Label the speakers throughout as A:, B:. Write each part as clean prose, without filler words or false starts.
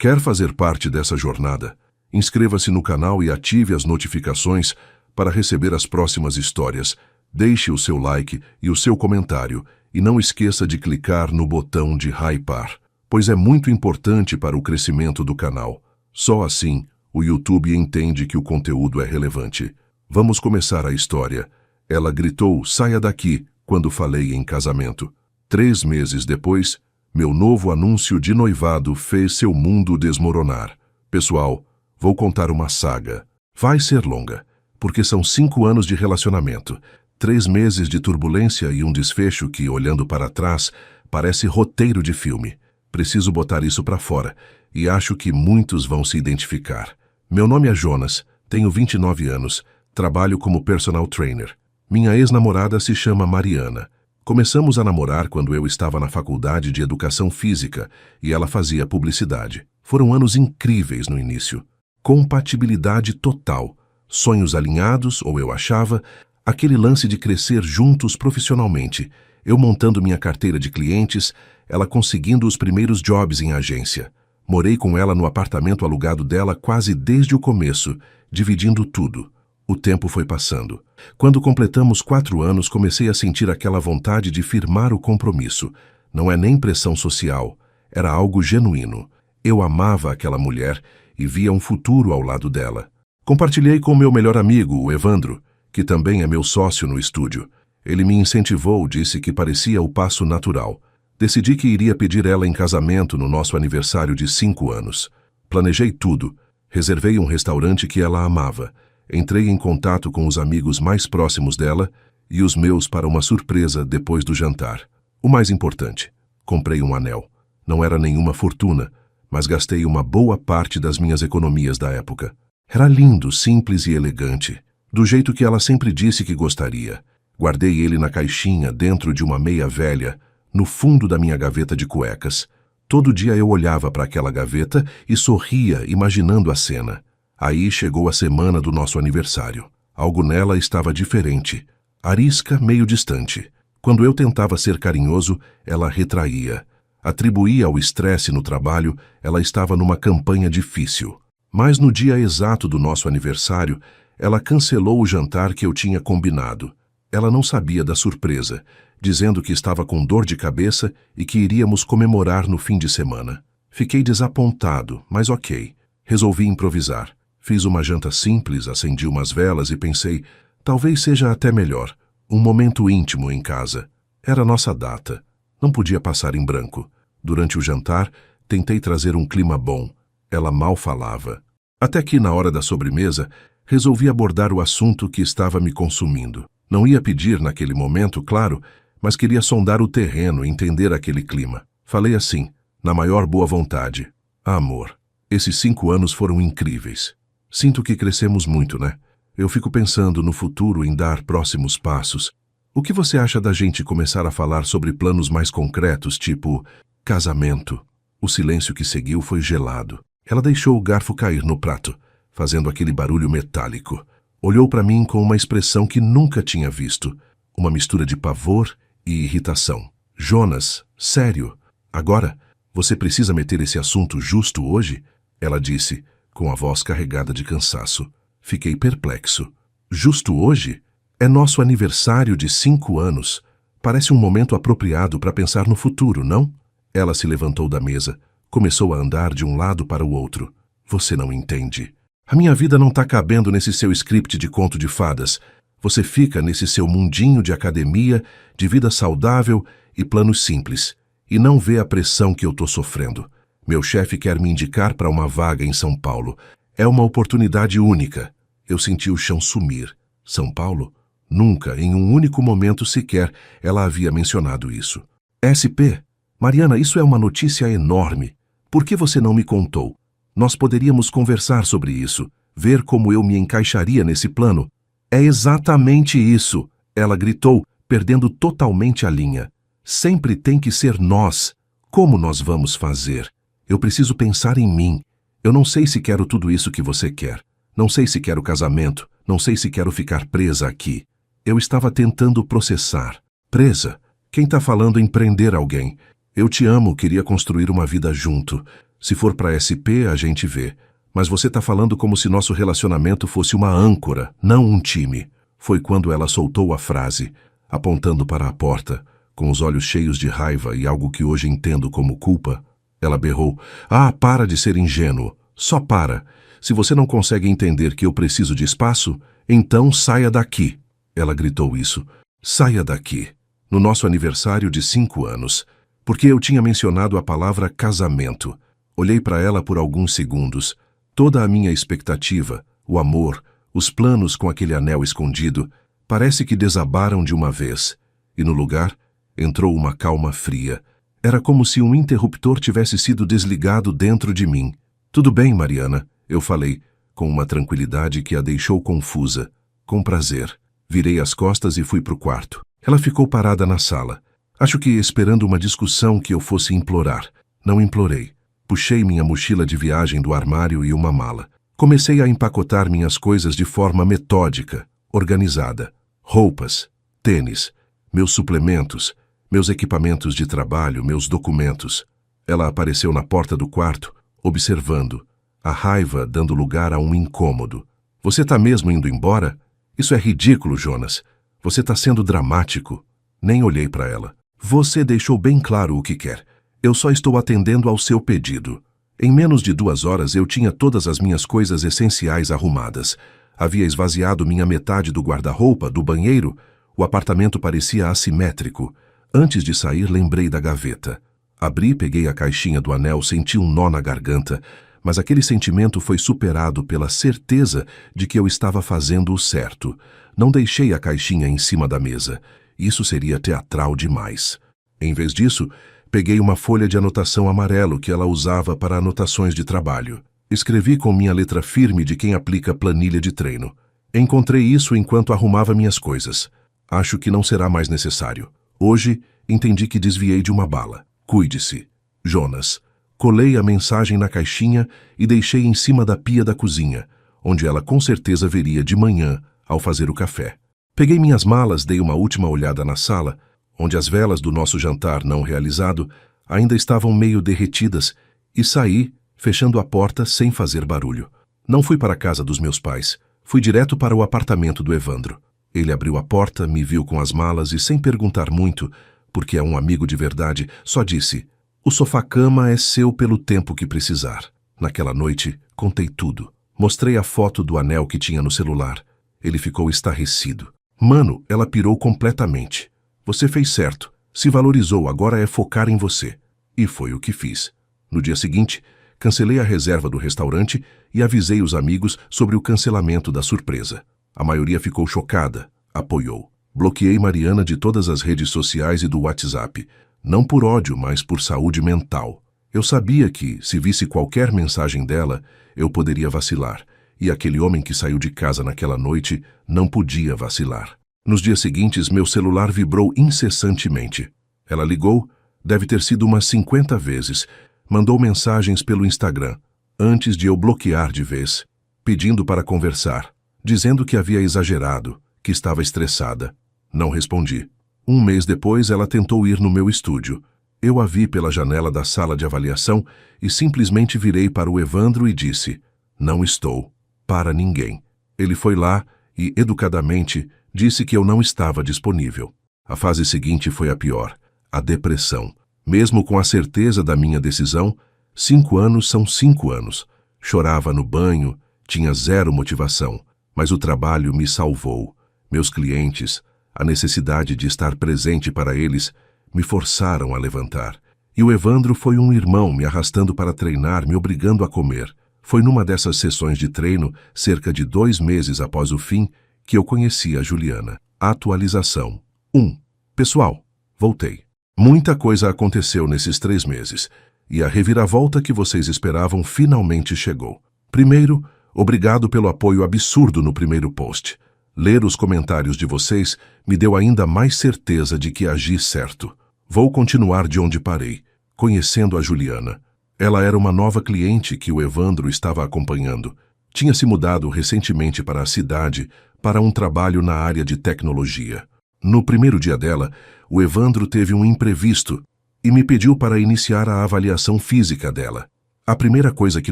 A: Quer fazer parte dessa jornada? Inscreva-se no canal e ative as notificações para receber as próximas histórias. Deixe o seu like e o seu comentário e não esqueça de clicar no botão de hypar, pois é muito importante para o crescimento do canal. Só assim, o YouTube entende que o conteúdo é relevante. Vamos começar a história. Ela gritou, saia daqui, quando falei em casamento. 3 meses depois, meu novo anúncio de noivado fez seu mundo desmoronar. Pessoal, vou contar uma saga. Vai ser longa, porque são 5 anos de relacionamento, 3 meses de turbulência e um desfecho que, olhando para trás, parece roteiro de filme. Preciso botar isso para fora, e acho que muitos vão se identificar. Meu nome é Jonas, tenho 29 anos, trabalho como personal trainer. Minha ex-namorada se chama Mariana. Começamos a namorar quando eu estava na faculdade de educação física e ela fazia publicidade. Foram anos incríveis no início. Compatibilidade total, sonhos alinhados, ou eu achava, aquele lance de crescer juntos profissionalmente, eu montando minha carteira de clientes, ela conseguindo os primeiros jobs em agência. Morei com ela no apartamento alugado dela quase desde o começo, dividindo tudo. O tempo foi passando. Quando completamos 4 anos, comecei a sentir aquela vontade de firmar o compromisso. Não é nem pressão social, era algo genuíno. Eu amava aquela mulher e via um futuro ao lado dela. Compartilhei com meu melhor amigo, o Evandro, que também é meu sócio no estúdio. Ele me incentivou, disse que parecia o passo natural. Decidi que iria pedir ela em casamento no nosso aniversário de 5 anos. Planejei tudo. Reservei um restaurante que ela amava. Entrei em contato com os amigos mais próximos dela e os meus para uma surpresa depois do jantar. O mais importante, comprei um anel. Não era nenhuma fortuna, mas gastei uma boa parte das minhas economias da época. Era lindo, simples e elegante, do jeito que ela sempre disse que gostaria. Guardei ele na caixinha dentro de uma meia velha, no fundo da minha gaveta de cuecas. Todo dia eu olhava para aquela gaveta e sorria imaginando a cena. Aí chegou a semana do nosso aniversário. Algo nela estava diferente, arisca meio distante. Quando eu tentava ser carinhoso, ela retraía. Atribuía ao estresse no trabalho, ela estava numa campanha difícil. Mas no dia exato do nosso aniversário, ela cancelou o jantar que eu tinha combinado. Ela não sabia da surpresa, dizendo que estava com dor de cabeça e que iríamos comemorar no fim de semana. Fiquei desapontado, mas ok. Resolvi improvisar. Fiz uma janta simples, acendi umas velas e pensei, talvez seja até melhor, um momento íntimo em casa. Era nossa data. Não podia passar em branco. Durante o jantar, tentei trazer um clima bom. Ela mal falava. Até que, na hora da sobremesa, resolvi abordar o assunto que estava me consumindo. Não ia pedir naquele momento, claro, mas queria sondar o terreno e entender aquele clima. Falei assim, na maior boa vontade. Amor, esses 5 anos foram incríveis. Sinto que crescemos muito, né? Eu fico pensando no futuro em dar próximos passos. O que você acha da gente começar a falar sobre planos mais concretos, tipo casamento? O silêncio que seguiu foi gelado. Ela deixou o garfo cair no prato, fazendo aquele barulho metálico. Olhou para mim com uma expressão que nunca tinha visto. Uma mistura de pavor e irritação. Jonas, sério? Agora, você precisa meter esse assunto justo hoje? Ela disse, com a voz carregada de cansaço. Fiquei perplexo. Justo hoje? É nosso aniversário de 5 anos. Parece um momento apropriado para pensar no futuro, não? Ela se levantou da mesa, começou a andar de um lado para o outro. Você não entende. A minha vida não está cabendo nesse seu script de conto de fadas. Você fica nesse seu mundinho de academia, de vida saudável e planos simples, e não vê a pressão que eu estou sofrendo. Meu chefe quer me indicar para uma vaga em São Paulo. É uma oportunidade única. Eu senti o chão sumir. São Paulo? Nunca, em um único momento sequer, ela havia mencionado isso. SP, Mariana, isso é uma notícia enorme. Por que você não me contou? Nós poderíamos conversar sobre isso, ver como eu me encaixaria nesse plano. É exatamente isso, ela gritou, perdendo totalmente a linha. Sempre tem que ser nós. Como nós vamos fazer? Eu preciso pensar em mim. Eu não sei se quero tudo isso que você quer. Não sei se quero casamento. Não sei se quero ficar presa aqui. Eu estava tentando processar. Presa? Quem está falando em prender alguém? Eu te amo, queria construir uma vida junto. Se for para SP, a gente vê. Mas você tá falando como se nosso relacionamento fosse uma âncora, não um time. Foi quando ela soltou a frase, apontando para a porta, com os olhos cheios de raiva e algo que hoje entendo como culpa. Ela berrou: "Ah, para de ser ingênuo. Só para. Se você não consegue entender que eu preciso de espaço, então saia daqui." Ela gritou isso. "Saia daqui." No nosso aniversário de 5 anos. Porque eu tinha mencionado a palavra casamento. Olhei para ela por alguns segundos. Toda a minha expectativa, o amor, os planos com aquele anel escondido, parece que desabaram de uma vez. E no lugar, entrou uma calma fria. Era como se um interruptor tivesse sido desligado dentro de mim. "Tudo bem, Mariana," eu falei, com uma tranquilidade que a deixou confusa. "Com prazer." Virei as costas e fui para o quarto. Ela ficou parada na sala. Acho que esperando uma discussão que eu fosse implorar. Não implorei. Puxei minha mochila de viagem do armário e uma mala. Comecei a empacotar minhas coisas de forma metódica, organizada. Roupas, tênis, meus suplementos, meus equipamentos de trabalho, meus documentos. Ela apareceu na porta do quarto, observando, a raiva dando lugar a um incômodo. "Você tá mesmo indo embora? Isso é ridículo, Jonas. Você tá sendo dramático." Nem olhei para ela. "Você deixou bem claro o que quer. Eu só estou atendendo ao seu pedido." Em menos de 2 horas eu tinha todas as minhas coisas essenciais arrumadas. Havia esvaziado minha metade do guarda-roupa, do banheiro. O apartamento parecia assimétrico. Antes de sair, lembrei da gaveta. Abri, peguei a caixinha do anel, senti um nó na garganta, mas aquele sentimento foi superado pela certeza de que eu estava fazendo o certo. Não deixei a caixinha em cima da mesa. Isso seria teatral demais. Em vez disso, peguei uma folha de anotação amarelo que ela usava para anotações de trabalho. Escrevi com minha letra firme de quem aplica planilha de treino. Encontrei isso enquanto arrumava minhas coisas. Acho que não será mais necessário. Hoje, entendi que desviei de uma bala. Cuide-se. Jonas. Colei a mensagem na caixinha e deixei em cima da pia da cozinha, onde ela com certeza veria de manhã ao fazer o café. Peguei minhas malas, dei uma última olhada na sala, onde as velas do nosso jantar não realizado ainda estavam meio derretidas, e saí, fechando a porta sem fazer barulho. Não fui para a casa dos meus pais. Fui direto para o apartamento do Evandro. Ele abriu a porta, me viu com as malas e, sem perguntar muito, porque é um amigo de verdade, só disse: "O sofá-cama é seu pelo tempo que precisar." Naquela noite, contei tudo. Mostrei a foto do anel que tinha no celular. Ele ficou estarrecido. "Mano, ela pirou completamente. Você fez certo. Se valorizou, agora é focar em você." E foi o que fiz. No dia seguinte, cancelei a reserva do restaurante e avisei os amigos sobre o cancelamento da surpresa. A maioria ficou chocada, apoiou. Bloqueei Mariana de todas as redes sociais e do WhatsApp. Não por ódio, mas por saúde mental. Eu sabia que, se visse qualquer mensagem dela, eu poderia vacilar. E aquele homem que saiu de casa naquela noite não podia vacilar. Nos dias seguintes, meu celular vibrou incessantemente. Ela ligou, deve ter sido umas 50 vezes. Mandou mensagens pelo Instagram, antes de eu bloquear de vez, pedindo para conversar, dizendo que havia exagerado, que estava estressada. Não respondi. 1 mês depois, ela tentou ir no meu estúdio. Eu a vi pela janela da sala de avaliação e simplesmente virei para o Evandro e disse: "Não estou. Para ninguém." Ele foi lá e, educadamente, disse que eu não estava disponível. A fase seguinte foi a pior, a depressão. Mesmo com a certeza da minha decisão, 5 anos são 5 anos. Chorava no banho, tinha 0 motivação, mas o trabalho me salvou. Meus clientes, a necessidade de estar presente para eles, me forçaram a levantar. E o Evandro foi um irmão me arrastando para treinar, me obrigando a comer. Foi numa dessas sessões de treino, cerca de 2 meses após o fim, que eu conheci a Juliana. Atualização 1. Pessoal, voltei. Muita coisa aconteceu nesses 3 meses, e a reviravolta que vocês esperavam finalmente chegou. Primeiro, obrigado pelo apoio absurdo no primeiro post. Ler os comentários de vocês me deu ainda mais certeza de que agi certo. Vou continuar de onde parei, conhecendo a Juliana. Ela era uma nova cliente que o Evandro estava acompanhando. Tinha se mudado recentemente para a cidade para um trabalho na área de tecnologia. No primeiro dia dela, o Evandro teve um imprevisto e me pediu para iniciar a avaliação física dela. A primeira coisa que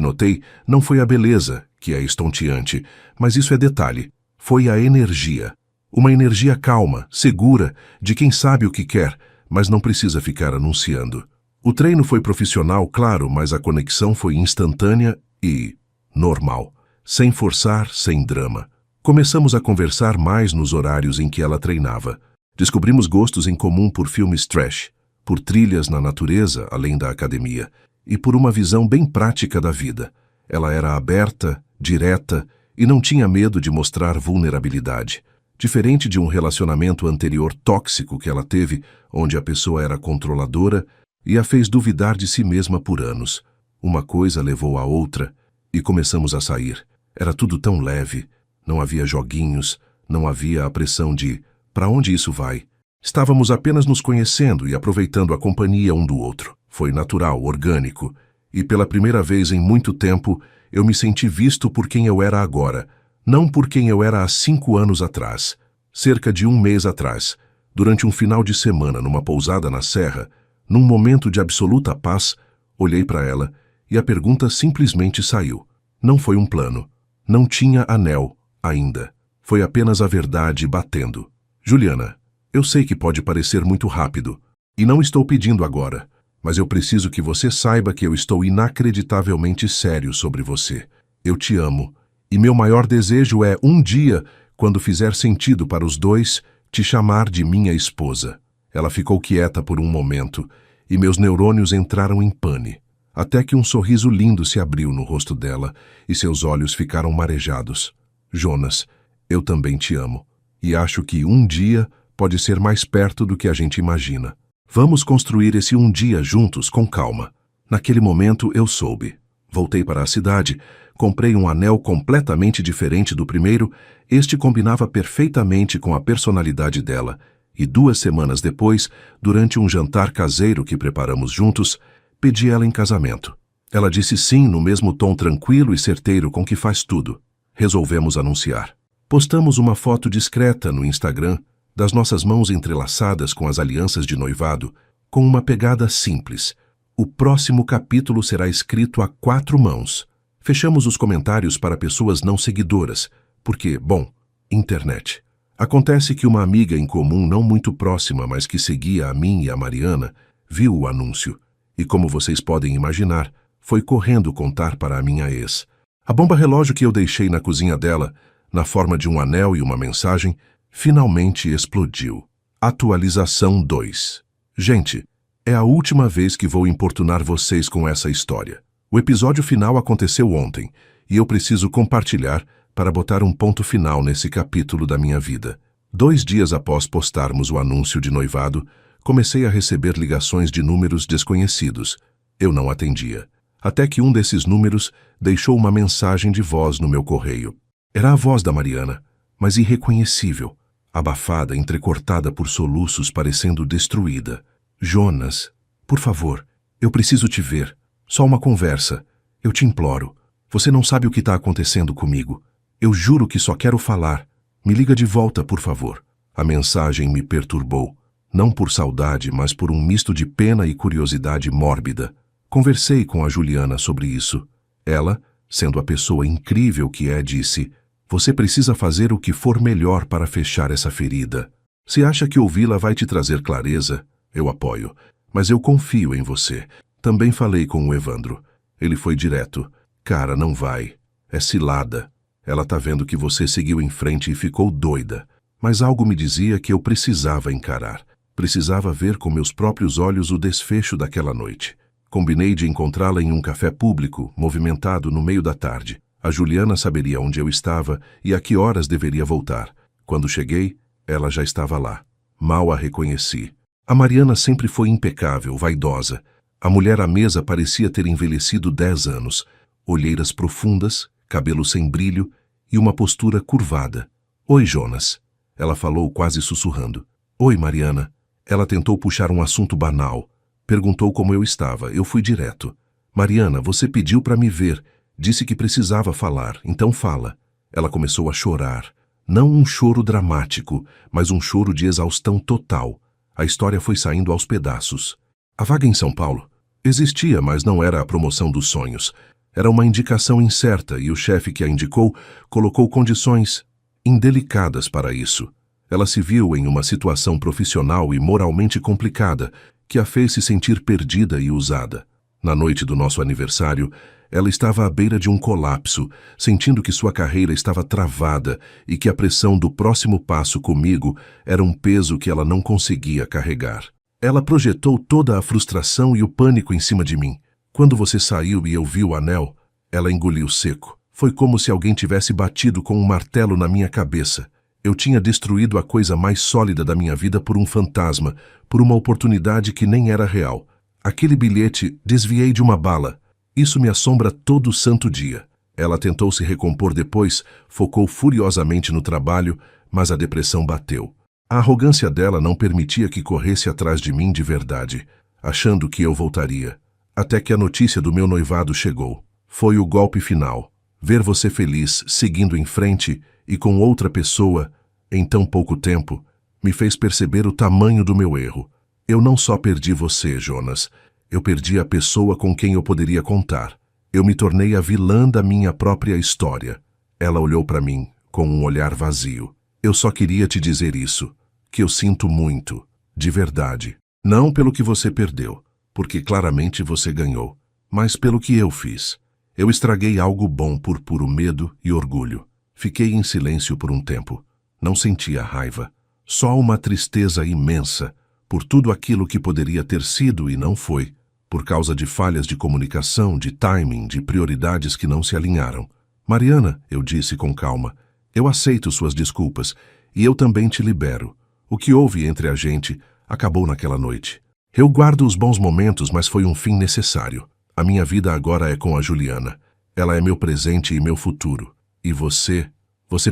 A: notei não foi a beleza, que é estonteante, mas isso é detalhe. Foi a energia. Uma energia calma, segura, de quem sabe o que quer, mas não precisa ficar anunciando. O treino foi profissional, claro, mas a conexão foi instantânea e normal. Sem forçar, sem drama. Começamos a conversar mais nos horários em que ela treinava. Descobrimos gostos em comum por filmes trash, por trilhas na natureza, além da academia, e por uma visão bem prática da vida. Ela era aberta, direta e não tinha medo de mostrar vulnerabilidade. Diferente de um relacionamento anterior tóxico que ela teve, onde a pessoa era controladora e a fez duvidar de si mesma por anos. Uma coisa levou a outra e começamos a sair. Era tudo tão leve, não havia joguinhos, não havia a pressão de "para onde isso vai?". Estávamos apenas nos conhecendo e aproveitando a companhia um do outro. Foi natural, orgânico, e pela primeira vez em muito tempo eu me senti visto por quem eu era agora, não por quem eu era há 5 anos atrás. Cerca de 1 mês atrás, durante um final de semana numa pousada na serra, num momento de absoluta paz, olhei para ela e a pergunta simplesmente saiu. Não foi um plano. Não tinha anel ainda. Foi apenas a verdade batendo. Juliana, eu sei que pode parecer muito rápido, e não estou pedindo agora, mas eu preciso que você saiba que eu estou inacreditavelmente sério sobre você. Eu te amo, e meu maior desejo é, um dia, quando fizer sentido para os dois, te chamar de minha esposa. Ela ficou quieta por um momento, e meus neurônios entraram em pane, até que um sorriso lindo se abriu no rosto dela, e seus olhos ficaram marejados. Jonas, eu também te amo, e acho que um dia pode ser mais perto do que a gente imagina. Vamos construir esse um dia juntos com calma. Naquele momento eu soube. Voltei para a cidade, comprei um anel completamente diferente do primeiro, este combinava perfeitamente com a personalidade dela, e 2 semanas depois, durante um jantar caseiro que preparamos juntos, pedi ela em casamento. Ela disse sim no mesmo tom tranquilo e certeiro com que faz tudo. Resolvemos anunciar. Postamos uma foto discreta no Instagram, das nossas mãos entrelaçadas com as alianças de noivado, com uma pegada simples. O próximo capítulo será escrito a 4 mãos. Fechamos os comentários para pessoas não seguidoras, porque, bom, internet. Acontece que uma amiga em comum não muito próxima, mas que seguia a mim e a Mariana, viu o anúncio, e como vocês podem imaginar, foi correndo contar para a minha ex. A bomba relógio que eu deixei na cozinha dela, na forma de um anel e uma mensagem, finalmente explodiu. Atualização 2. Gente, é a última vez que vou importunar vocês com essa história. O episódio final aconteceu ontem, e eu preciso compartilhar para botar um ponto final nesse capítulo da minha vida. 2 dias após postarmos o anúncio de noivado, comecei a receber ligações de números desconhecidos. Eu não atendia. Até que um desses números deixou uma mensagem de voz no meu correio. Era a voz da Mariana, mas irreconhecível, abafada, entrecortada por soluços, parecendo destruída. Jonas, por favor, eu preciso te ver. Só uma conversa. Eu te imploro. Você não sabe o que está acontecendo comigo. Eu juro que só quero falar. Me liga de volta, por favor. A mensagem me perturbou. Não por saudade, mas por um misto de pena e curiosidade mórbida. Conversei com a Juliana sobre isso. Ela, sendo a pessoa incrível que é, disse: "Você precisa fazer o que for melhor para fechar essa ferida. Se acha que ouvi-la vai te trazer clareza, eu apoio. Mas eu confio em você." Também falei com o Evandro. Ele foi direto. "Cara, não vai. É cilada. Ela tá vendo que você seguiu em frente e ficou doida. Mas algo me dizia que eu precisava encarar. Precisava ver com meus próprios olhos o desfecho daquela noite. Combinei de encontrá-la em um café público, movimentado no meio da tarde. A Juliana saberia onde eu estava e a que horas deveria voltar. Quando cheguei, ela já estava lá. Mal a reconheci. A Mariana sempre foi impecável, vaidosa. A mulher à mesa parecia ter envelhecido 10 anos. Olheiras profundas, cabelo sem brilho e uma postura curvada. "Oi, Jonas." Ela falou quase sussurrando. "Oi, Mariana." Ela tentou puxar um assunto banal. Perguntou como eu estava. Eu fui direto. "Mariana, você pediu para me ver. Disse que precisava falar, então fala." Ela começou a chorar. Não um choro dramático, mas um choro de exaustão total. A história foi saindo aos pedaços. "A vaga em São Paulo. Existia, mas não era a promoção dos sonhos. Era uma indicação incerta e o chefe que a indicou colocou condições indelicadas para isso. Ela se viu em uma situação profissional e moralmente complicada que a fez se sentir perdida e usada. Na noite do nosso aniversário, ela estava à beira de um colapso, sentindo que sua carreira estava travada e que a pressão do próximo passo comigo era um peso que ela não conseguia carregar. Ela projetou toda a frustração e o pânico em cima de mim. Quando você saiu e eu vi o anel, ela engoliu seco. Foi como se alguém tivesse batido com um martelo na minha cabeça. Eu tinha destruído a coisa mais sólida da minha vida por um fantasma, por uma oportunidade que nem era real. Aquele bilhete desviei de uma bala. Isso me assombra todo santo dia. Ela tentou se recompor depois, focou furiosamente no trabalho, mas a depressão bateu. A arrogância dela não permitia que corresse atrás de mim de verdade, achando que eu voltaria. Até que a notícia do meu noivado chegou. Foi o golpe final. Ver você feliz, seguindo em frente e com outra pessoa, em tão pouco tempo, me fez perceber o tamanho do meu erro. Eu não só perdi você, Jonas. Eu perdi a pessoa com quem eu poderia contar. Eu me tornei a vilã da minha própria história. Ela olhou para mim, com um olhar vazio. Eu só queria te dizer isso, que eu sinto muito, de verdade. Não pelo que você perdeu, porque claramente você ganhou, mas pelo que eu fiz. Eu estraguei algo bom por puro medo e orgulho. Fiquei em silêncio por um tempo. Não sentia raiva, só uma tristeza imensa por tudo aquilo que poderia ter sido e não foi, por causa de falhas de comunicação, de timing, de prioridades que não se alinharam. Mariana, eu disse com calma, eu aceito suas desculpas e eu também te libero. O que houve entre a gente acabou naquela noite. Eu guardo os bons momentos, mas foi um fim necessário. A minha vida agora é com a Juliana. Ela é meu presente e meu futuro. E você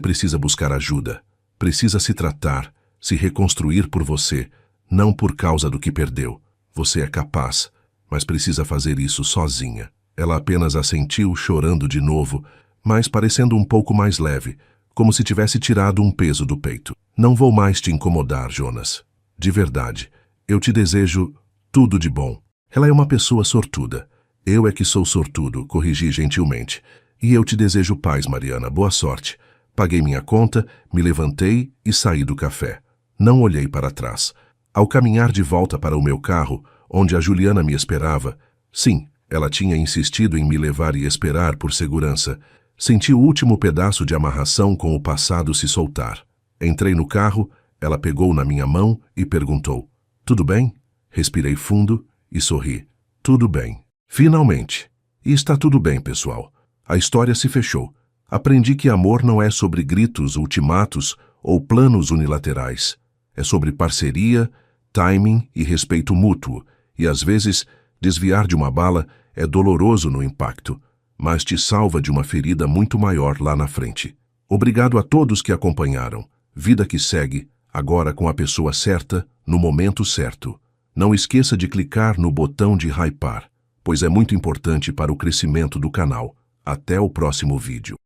A: precisa buscar ajuda. Precisa se tratar, se reconstruir por você, não por causa do que perdeu. Você é capaz, mas precisa fazer isso sozinha. Ela apenas assentiu, chorando de novo, mas parecendo um pouco mais leve, como se tivesse tirado um peso do peito. Não vou mais te incomodar, Jonas. De verdade, eu te desejo tudo de bom. Ela é uma pessoa sortuda. Eu é que sou sortudo, corrigi gentilmente. E eu te desejo paz, Mariana. Boa sorte. Paguei minha conta, me levantei e saí do café. Não olhei para trás. Ao caminhar de volta para o meu carro, onde a Juliana me esperava, sim, ela tinha insistido em me levar e esperar por segurança, senti o último pedaço de amarração com o passado se soltar. Entrei no carro, ela pegou na minha mão e perguntou, tudo bem? Respirei fundo e sorri. Tudo bem. Finalmente. E está tudo bem, pessoal. A história se fechou. Aprendi que amor não é sobre gritos, ultimatos ou planos unilaterais. É sobre parceria, timing e respeito mútuo. E às vezes, desviar de uma bala é doloroso no impacto, mas te salva de uma ferida muito maior lá na frente. Obrigado a todos que acompanharam. Vida que segue, agora com a pessoa certa, no momento certo. Não esqueça de clicar no botão de hypar, pois é muito importante para o crescimento do canal. Até o próximo vídeo.